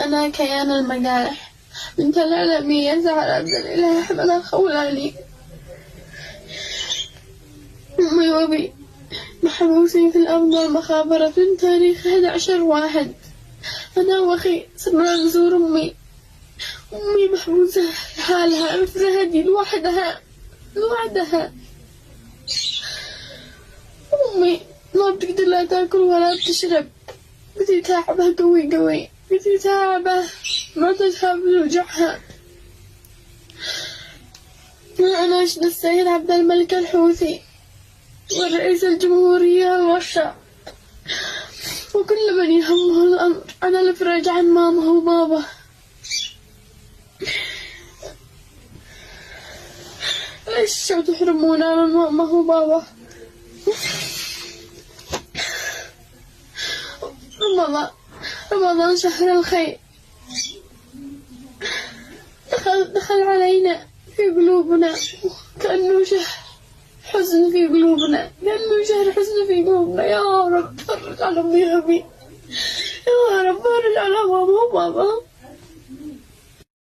أنا كيان المجارح بنت العالمية زهرة عبد الإله أحمد الخولاني. أمي وأبي محبوسين في الأرض والمخابرة من تاريخ 11/1. أنا وأخي صرنا نزور أمي محبوسة لحالها في زهدي لوحدها. أمي ما بتقدر لا تاكل ولا بتشرب، بتتعبها قوي، بتتعبها ما تتحمل وجعها. أناشد السيد عبد الملك الحوثي ورئيس الجمهورية والشعب وكل من يهمه الأمر على الإفراج عن ماما وبابا. ليش تحرمونا من ماما وبابا؟ رمضان شهر الخير دخل علينا في قلوبنا كأنه شهر حزن في قلوبنا، يا رب فرج على أمي وأبي، يا رب فرج على ماما وبابا.